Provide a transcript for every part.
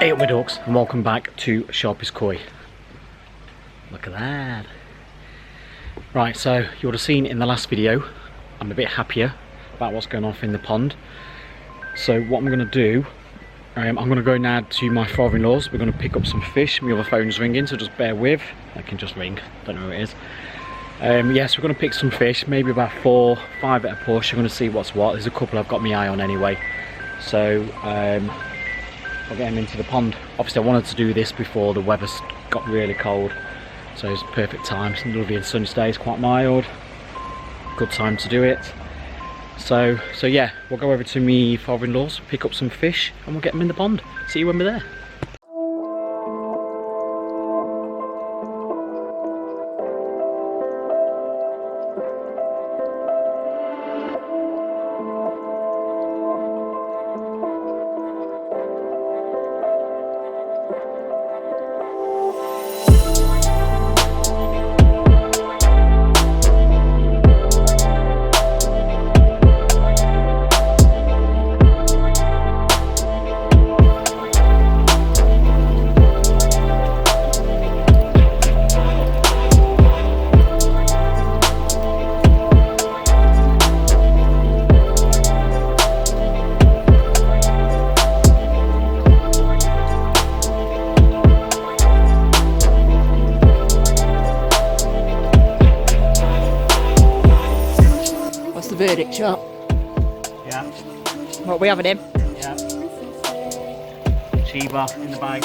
Hey up my ducks, and welcome back to Sharpest Koi. Look at that. Right, so you would have seen in the last video I'm a bit happier about what's going on in the pond. So what I'm going to do, I'm going to go now to my father-in-law's. We're going to pick up some fish. My other phone's ringing, so just bear with. I can just ring, don't know who it is. Yes, we're going to pick some fish, maybe about 4, 5 at a push. I'm going to see what's what. There's a couple I've got my eye on anyway. So I'll get him into the pond. Obviously I wanted to do this before the weather got really cold, so it's a perfect time. It's lovely and sunny today, it's quite mild, good time to do it. So yeah, we'll go over to me father-in-law's, pick up some fish, and we'll get them in the pond. See you when we're there. Verdict shot. Yeah. What are we having him? Yeah. Chiba in the bag.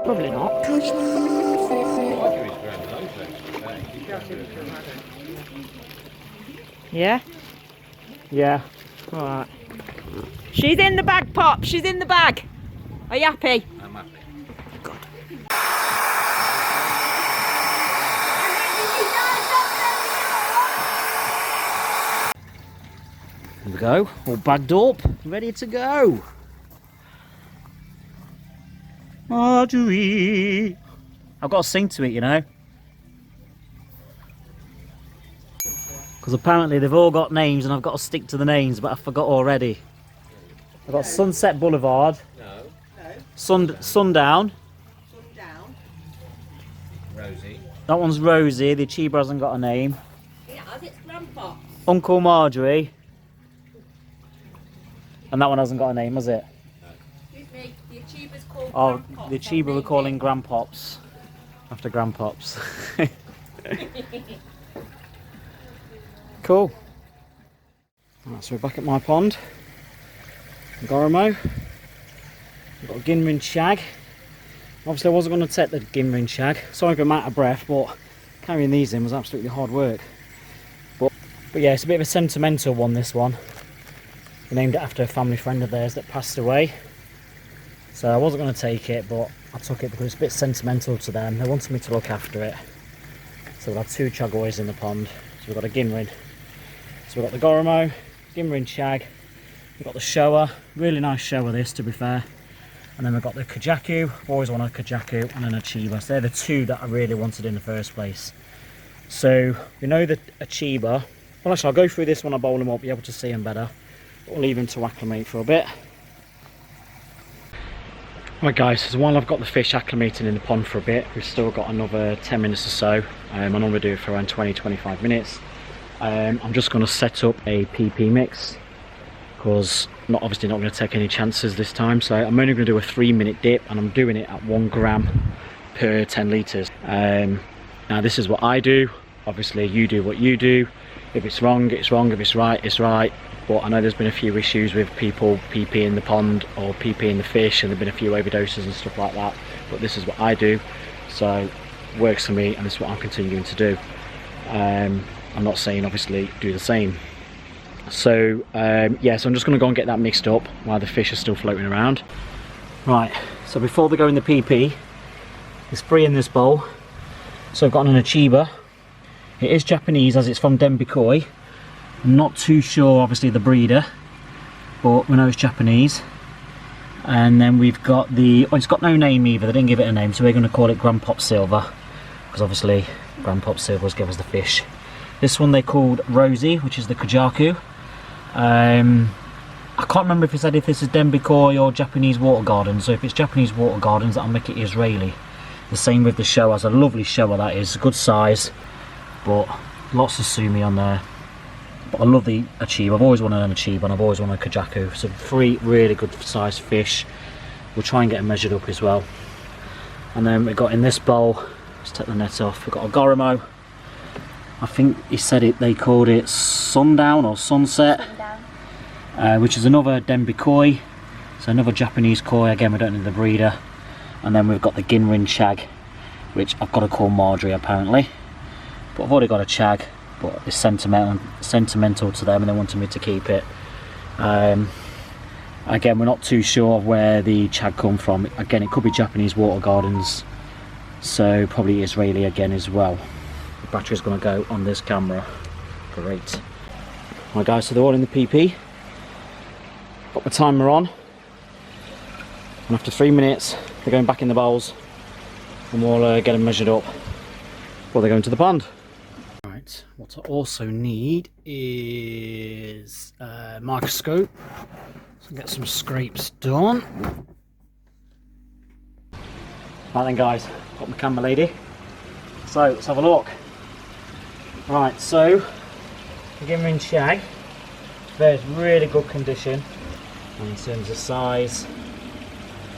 Probably not. Yeah? Yeah. Alright. She's in the bag, Pop. She's in the bag. Are you happy? I'm happy. Good. Here we go, all bagged up, ready to go. Marjorie. I've got to sing to it, you know. Because apparently they've all got names and I've got to stick to the names, but I forgot already. I've got Sunset Boulevard. No. Sundown. Sundown. Rosie. That one's Rosie, the Chiba hasn't got a name. Yeah, it's Grandpa. Uncle Marjorie. And that one hasn't got a name, has it? Excuse me, the achiever's called Oh, Grandpops. the Chiba we're calling Grandpops. After Grandpops. Cool. Right, so we're back at my pond. Goromo. We've got a Ginrin shag. Obviously I wasn't going to take the Ginrin shag. Sorry if I'm out of breath, but carrying these in was absolutely hard work. But But yeah, it's a bit of a sentimental one, this one. We named it after a family friend of theirs that passed away. So I wasn't going to take it, but I took it because it's a bit sentimental to them. They wanted me to look after it. So we'll have 2 chagoys in the pond. So we've got a ginrin. So we've got the Goromo, ginrin shag. We've got the shower. Really nice shower this, to be fair. And then we've got the kajaku. I've always wanted a kajaku and an achiba. So they're the 2 that I really wanted in the first place. So we know that achiba. Well, actually, I'll go through this when I bowl them up, be able to see them better. We'll leave them to acclimate for a bit. Right guys, so while I've got the fish acclimating in the pond for a bit, we've still got another 10 minutes or so. I normally do it for around 20-25 minutes. I'm just going to set up a PP mix because obviously not going to take any chances this time. So I'm only going to do a 3-minute dip, and I'm doing it at 1 gram per 10 litres. Now this is what I do. Obviously you do what you do. If it's wrong, it's wrong. If it's right, it's right. But I know there's been a few issues with people PP in the pond or PP in the fish, and there've been a few overdoses and stuff like that. But this is what I do, so it works for me, and this is what I'm continuing to do. I'm not saying obviously do the same. So yeah, so I'm just going to go and get that mixed up while the fish are still floating around. Right, so before they go in the PP, there's 3 in this bowl. So I've got an achiba. It is Japanese as it's from Denbi Koi. I'm not too sure obviously the breeder, but we know it's Japanese. And then we've got the, oh, it's got no name either, they didn't give it a name, so we're going to call it Grandpop Silver, because obviously Grandpop Silver's give us the fish. This one they called Rosie, which is the kajaku. I can't remember if it said if this is Denbi Koi or Japanese water gardens, so if it's Japanese water gardens that'll make it Israeli. The same with the shower, it's a lovely shower that is, good size, but lots of sumi on there. But I love the achiba. I've always wanted an achiba and I've always wanted a kajaku. So 3 really good sized fish. We'll try and get them measured up as well. And then we've got in this bowl, let's take the net off, we've got a Goromo. I think he said it, they called it Sundown or Sunset. Which is another Denbi Koi. So another Japanese koi, again we don't know the breeder. And then we've got the ginrin shag, which I've got to call Marjorie apparently. But I've already got a shag, but it's sentimental to them and they wanted me to keep it. Again, we're not too sure of where the shag come from. Again, it could be Japanese water gardens, so probably Israeli again as well. The battery's going to go on this camera. Great. Right guys, so they're all in the PP. Got my timer on, and after 3 minutes they're going back in the bowls, and we'll get them measured up before they go into the pond. Right, what I also need is a microscope, so get some scrapes done. Right then guys, got my camera lady, so let's have a look. Right, so the ginrin shag, there's really good condition. And in terms of size,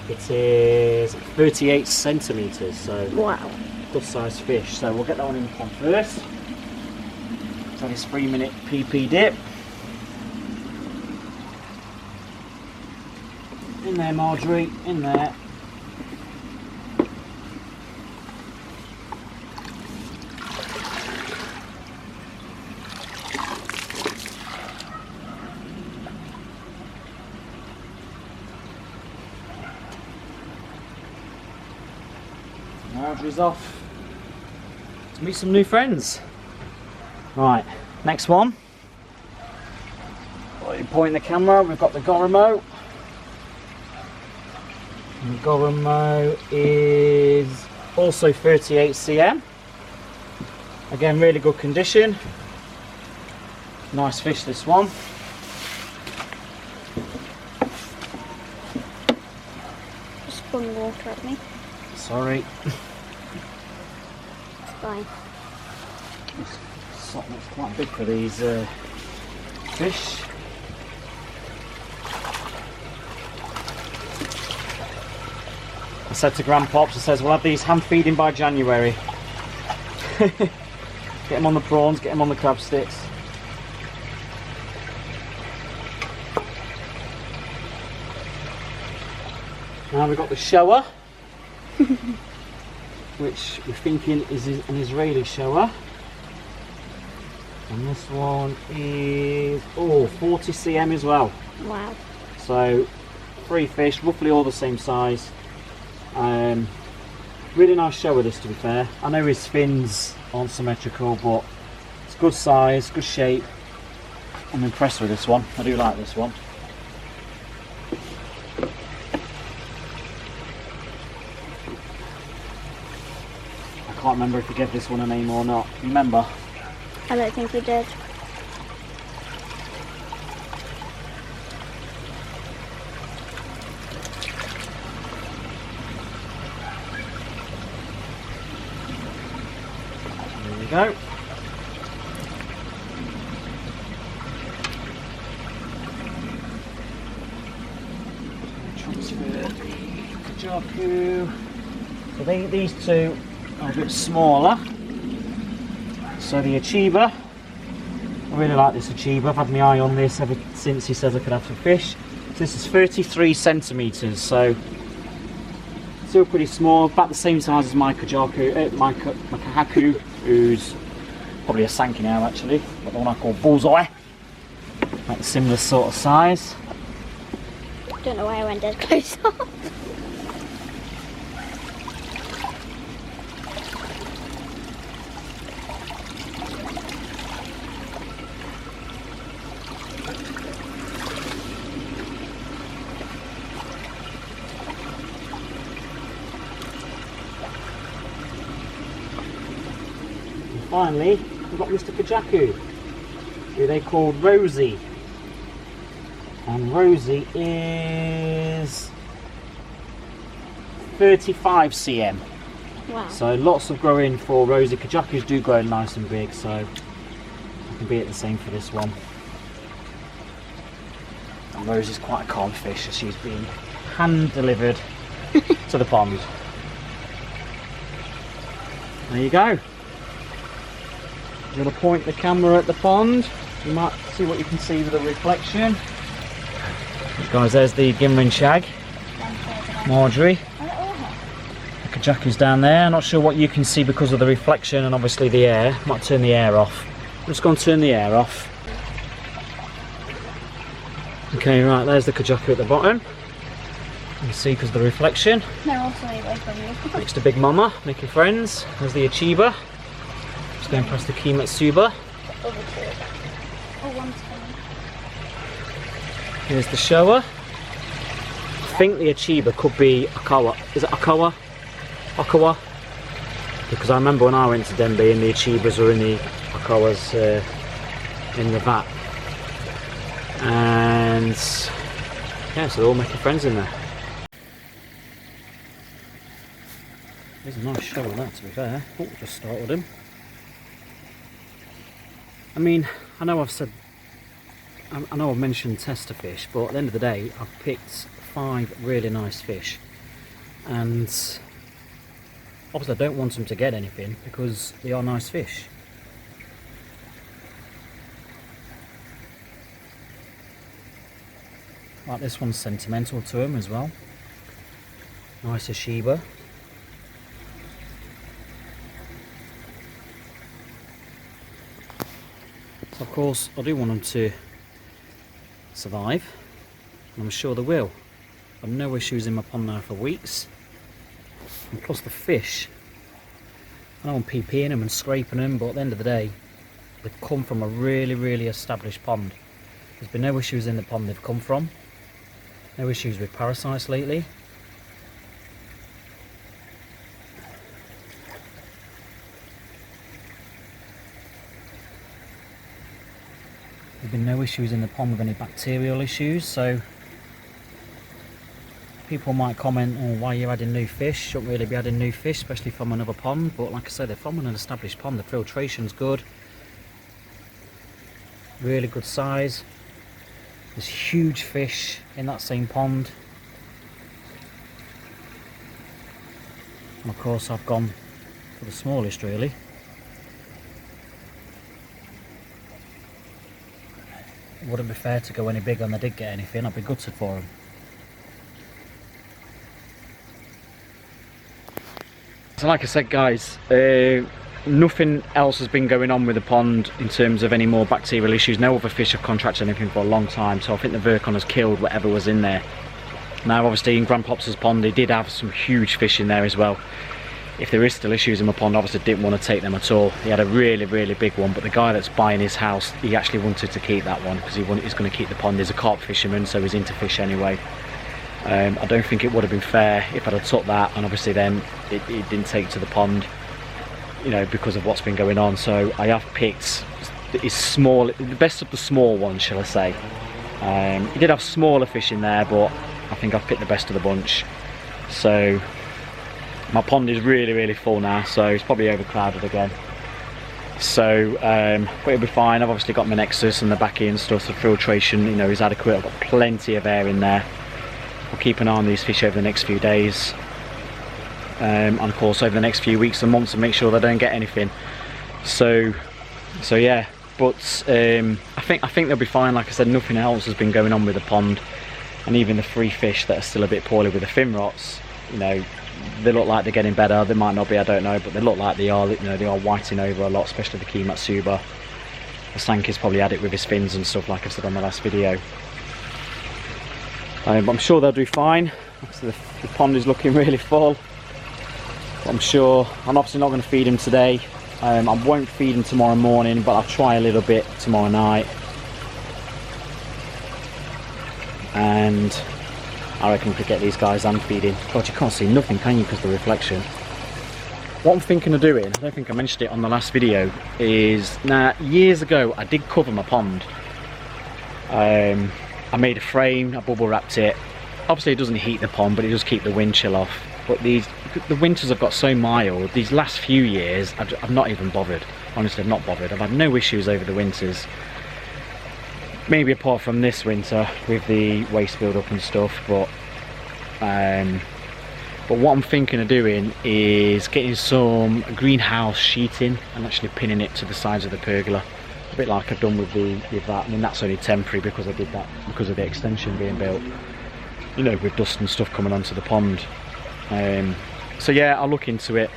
it is 38 centimetres, so Wow. good sized fish. So we'll get that one in the pond first. So this 3-minute PP dip. In there Marjorie, in there. Marjorie's off to meet some new friends. Right, next one. Point the camera, we've got the Goromo. And the Goromo is also 38 cm. Again, really good condition. Nice fish, this one. Spun water at me. Sorry. It's fine. Something's quite big for these fish. I said to Grandpops, I says we'll have these hand feeding by January. Get them on the prawns, get them on the crab sticks. Now we've got the shower, which we're thinking is an Israeli shower. And this one is 40 cm as well. Wow. So 3 fish, roughly all the same size. Really nice shower this, to be fair. I know his fins aren't symmetrical, but it's good size, good shape. I'm impressed with this one. I do like this one. I can't remember if you gave this one a name or not. Remember? I don't think you did. There we go. Transfer the Kajaku. So these two are a bit smaller. So the Achiever, I really like this Achiever. I've had my eye on this ever since he says I could have some fish. So this is 33 centimetres, so still pretty small, about the same size as my Kajaku, my Kahaku, who's probably a Sankey now actually, but the one I call Bullseye, like a similar sort of size. Don't know why I went dead close up. Finally, we've got Mr. Kajaku, who they called Rosie. And Rosie is 35 cm. Wow. So lots of growing for Rosie. Kajakus do grow nice and big, so I can be it the same for this one. And Rosie's quite a calm fish as she's been hand delivered to the pond. There you go. I'm going to point the camera at the pond. You might see what you can see with the reflection. Guys, there's the Gimrin shag, Marjorie. The Kajaku's down there. Not sure what you can see because of the reflection and obviously the air. Might turn the air off. I'm just going to turn the air off. Okay, right, there's the Kajaku at the bottom. You can see because of the reflection. They're also away from you. Next to Big Mama, making friends. There's the Achiever. Just going past the Kimatsuba. Over two. Oh, one's coming. Here's the shower. I think the Achiever could be Akawa. Is it Akawa? Akawa? Because I remember when I went to Denby and the Achievers were in the Akawas in the vat. And yeah, so they're all making friends in there. There's a nice shower that, to be fair. Oh, just started him. I mean, I know I've mentioned tester fish, but at the end of the day, I've picked 5 really nice fish, and obviously I don't want them to get anything because they are nice fish. Like this one's sentimental to him as well. Nice Ashiba. Of course, I do want them to survive, and I'm sure they will. I've no issues in my pond now for weeks, and plus the fish, I know I'm PPing them and scraping them, but at the end of the day, they've come from a really established pond. There's been no issues in the pond they've come from, no issues with parasites lately. There's been no issues in the pond with any bacterial issues, so people might comment, oh, why are you adding new fish? Shouldn't really be adding new fish, especially from another pond, but like I said, they're from an established pond. The filtration's good, really good size. There's huge fish in that same pond, and of course I've gone for the smallest really. It wouldn't be fair to go any bigger and they did get anything. I'd be gutted for them. So like I said guys, nothing else has been going on with the pond in terms of any more bacterial issues. No other fish have contracted anything for a long time, so I think the Virkon has killed whatever was in there. Now obviously in Grandpop's pond they did have some huge fish in there as well. If there is still issues in the pond, obviously didn't want to take them at all. He had a really big one, but the guy that's buying his house, he actually wanted to keep that one because he's going to keep the pond. He's a carp fisherman, so he's into fish anyway. I don't think it would have been fair if I'd have took that and obviously then it didn't take to the pond, you know, because of what's been going on. So I have picked his small, the best of the small ones, shall I say. He did have smaller fish in there, but I think I've picked the best of the bunch. So my pond is really full now, so it's probably overcrowded again. So but it'll be fine. I've obviously got my Nexus and the backy and stuff, so filtration, you know, is adequate. I've got plenty of air in there. I'll keep an eye on these fish over the next few days, and of course over the next few weeks and months, and make sure they don't get anything. So yeah, but I think they'll be fine. Like I said, nothing else has been going on with the pond, and even the free fish that are still a bit poorly with the fin rots, you know, they look like they're getting better. They might not be, I don't know, but they look like they are. You know, they are whiting over a lot, especially the Kimatsuba. The Sanki's probably had it with his fins and stuff, like I said on the last video. I'm sure they'll do fine. The pond is looking really full. I'm sure. I'm obviously not going to feed him today. I won't feed him tomorrow morning, but I'll try a little bit tomorrow night. And I reckon we could get these guys and feeding. God, you can't see nothing, can you, because of the reflection. What I'm thinking of doing, I don't think I mentioned it on the last video, is now years ago I did cover my pond. I made a frame, I bubble wrapped it. Obviously it doesn't heat the pond, but it does keep the wind chill off. But the winters have got so mild, these last few years, I've not even bothered. Honestly, I've not bothered. I've had no issues over the winters. Maybe apart from this winter with the waste build up and stuff, but what I'm thinking of doing is getting some greenhouse sheeting and actually pinning it to the sides of the pergola. A bit like I've done with that. I mean, that's only temporary because I did that because of the extension being built, you know, with dust and stuff coming onto the pond. So yeah, I'll look into it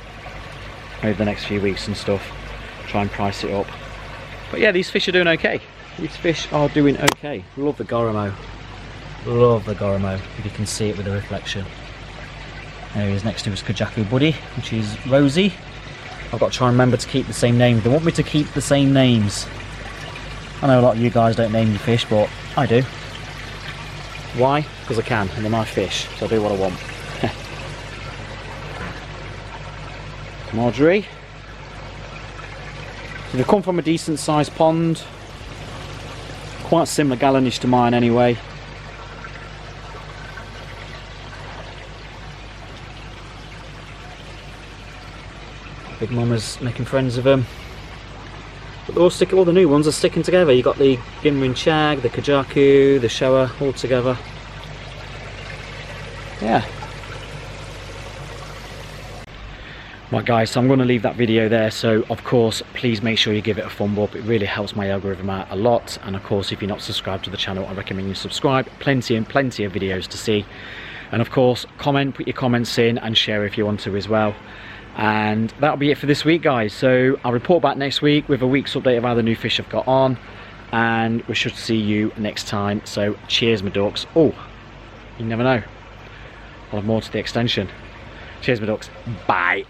over the next few weeks and stuff, try and price it up. But yeah, these fish are doing okay. These fish are doing okay. Love the Goromo. Love the Goromo, if you can see it with the reflection. There he is next to his Kajaku buddy, which is Rosie. I've got to try and remember to keep the same names. They want me to keep the same names. I know a lot of you guys don't name your fish, but I do. Why? Because I can, and they're my fish, so I do what I want. Marjorie. So they come from a decent sized pond. Quite similar gallonage to mine anyway. Big Mama's making friends with them. But all the new ones are sticking together. You've got the Ginrin Shag, the Kajaku, the Showa all together. Yeah. Right guys, so I'm going to leave that video there. So of course, please make sure you give it a thumb up. It really helps my algorithm out a lot. And of course, if you're not subscribed to the channel, I recommend you subscribe. Plenty of videos to see. And of course, put your comments in and share if you want to as well. And that'll be it for this week, guys. So I'll report back next week with a week's update of how the new fish have got on, and we should see you next time. So cheers, my ducks. Oh, you never know, I'll have more to the extension. Cheers, my ducks. Bye.